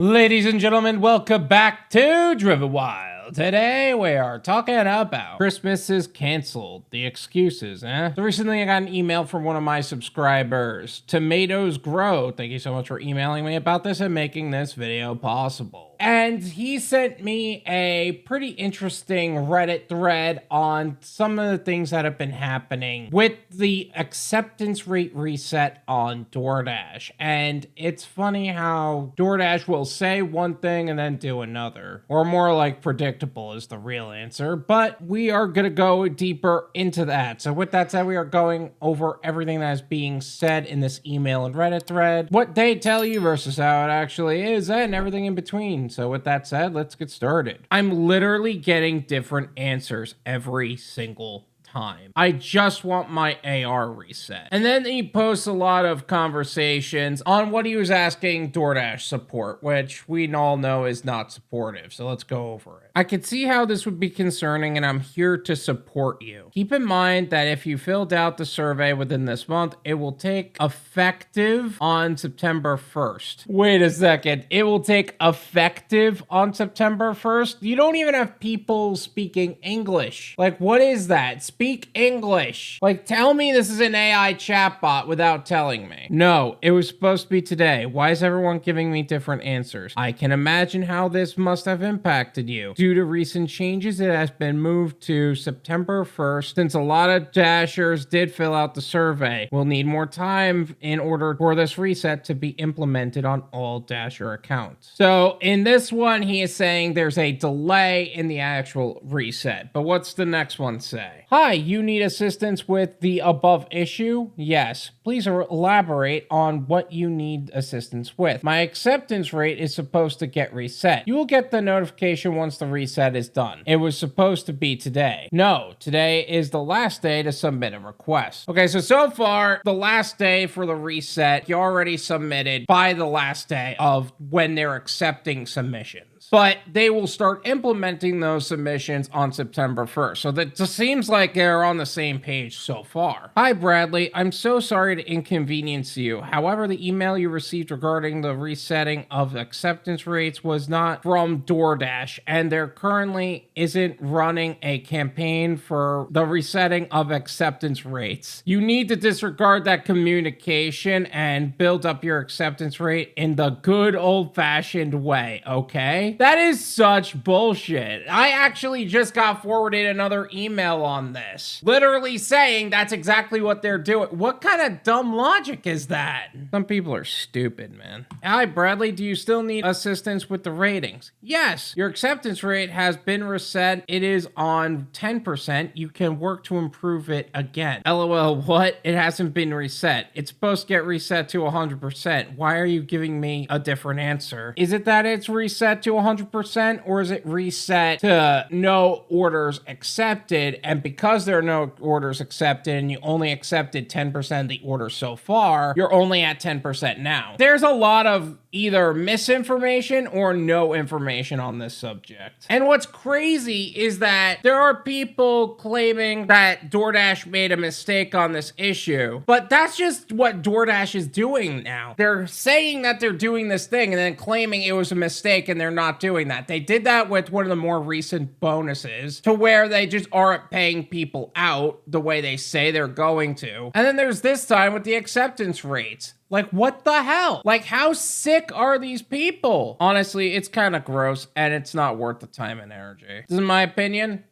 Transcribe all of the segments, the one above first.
Ladies and gentlemen, welcome back to Driven Wyld. Today we are talking about Christmas is canceled. The excuses, eh? So recently I got an email from one of my subscribers, Tomatoes Grow. Thank you so much for emailing me about this and making this video possible. And he sent me a pretty interesting Reddit thread on some of the things that have been happening with the acceptance rate reset on Doordash. And it's funny how Doordash will say one thing and then do another. Or more like predictable is the real answer. But we are going to go deeper into that. So with that said, we are going over everything that is being said in this email and Reddit thread, what they tell you versus how it actually is, and everything in between. So with that said, let's get started. I'm literally getting different answers every single time. I just want my AR reset. And then he posts a lot of conversations on what he was asking Doordash support, which we all know is not supportive. So let's go over it. I could see how this would be concerning, and I'm here to support you. Keep in mind that if you filled out the survey within this month, it will take effective on September 1st. Wait a second. It will take effective on September 1st? You don't even have people speaking English. Like, what is that? Speak English. Like, tell me this is an AI chatbot without telling me. No, it was supposed to be today. Why is everyone giving me different answers? I can imagine how this must have impacted you. Due to recent changes, it has been moved to September 1st since a lot of Dashers did fill out the survey. We'll need more time in order for this reset to be implemented on all Dasher accounts. So in this one, he is saying there's a delay in the actual reset. But what's the next one say? Hi, you need assistance with the above issue? Yes. Please elaborate on what you need assistance with. My acceptance rate is supposed to get reset. You will get the notification once the reset is done. It was supposed to be today. No, today is the last day to submit a request. Okay, so far, the last day for the reset, you already submitted by the last day of when they're accepting submissions. But they will start implementing those submissions on September 1st. So that just seems like they're on the same page so far. Hi, Bradley. I'm so sorry to inconvenience you. However, the email you received regarding the resetting of acceptance rates was not from Doordash, and there currently isn't running a campaign for the resetting of acceptance rates. You need to disregard that communication and build up your acceptance rate in the good old-fashioned way, okay? That is such bullshit. I actually just got forwarded another email on this, literally saying that's exactly what they're doing. What kind of dumb logic is that? Some people are stupid, man. Hi, Bradley, do you still need assistance with the ratings? Yes, your acceptance rate has been reset. It is on 10%. You can work to improve it again. LOL, what? It hasn't been reset. It's supposed to get reset to 100%. Why are you giving me a different answer? Is it that it's reset to 100%, or is it reset to no orders accepted? And because there are no orders accepted and you only accepted 10% of the orders so far, you're only at 10% now. There's a lot of either misinformation or no information on this subject. And what's crazy is that there are people claiming that Doordash made a mistake on this issue, but that's just what Doordash is doing now. They're saying that they're doing this thing and then claiming it was a mistake, and they're not doing that. They did that with one of the more recent bonuses to where they just aren't paying people out the way they say they're going to. And then there's this time with the acceptance rates. Like, what the hell? Like, how sick are these people? Honestly, it's kind of gross, and it's not worth the time and energy. This is my opinion.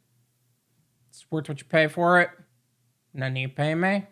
It's worth what you pay for it. None you pay me.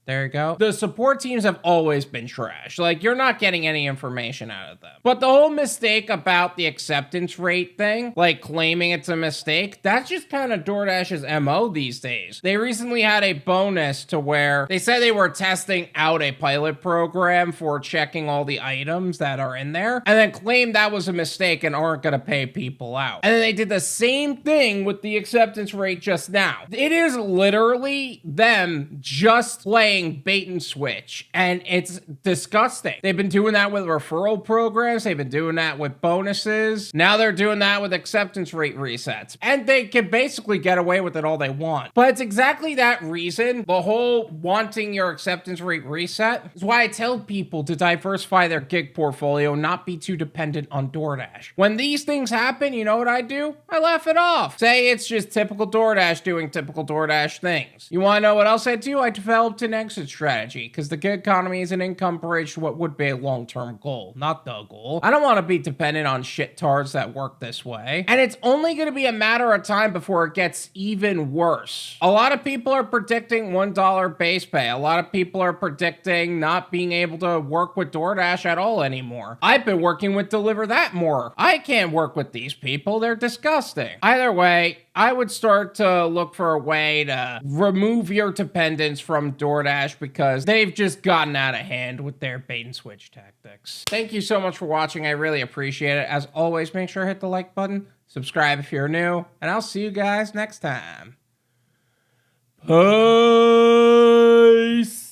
There you go. The support teams have always been trash. Like, you're not getting any information out of them. But the whole mistake about the acceptance rate thing, like claiming it's a mistake, that's just kind of Doordash's MO these days. They recently had a bonus to where they said they were testing out a pilot program for checking all the items that are in there, and then claimed that was a mistake and aren't going to pay people out. And then they did the same thing with the acceptance rate just now. It is literally them just playing diversifying bait and switch, and it's disgusting. They've been doing that with referral programs. They've been doing that with bonuses. Now they're doing that with acceptance rate resets, and they can basically get away with it all they want. But it's exactly that reason, the whole wanting your acceptance rate reset, is why I tell people to diversify their gig portfolio, not be too dependent on DoorDash. When these things happen, you know what I do? I laugh it off. Say it's just typical DoorDash doing typical DoorDash things. You want to know what else I do? I developed an exit strategy, because the gig economy is an income bridge to what would be a long-term goal, not the goal. I don't want to be dependent on shit-tards that work this way. And it's only going to be a matter of time before it gets even worse. A lot of people are predicting $1 base pay. A lot of people are predicting not being able to work with DoorDash at all anymore. I've been working with Deliver That more. I can't work with these people. They're disgusting. Either way, I would start to look for a way to remove your dependence from DoorDash, because they've just gotten out of hand with their bait and switch tactics. Thank you so much for watching. I really appreciate it. As always, make sure to hit the like button, subscribe if you're new, and I'll see you guys next time. Peace.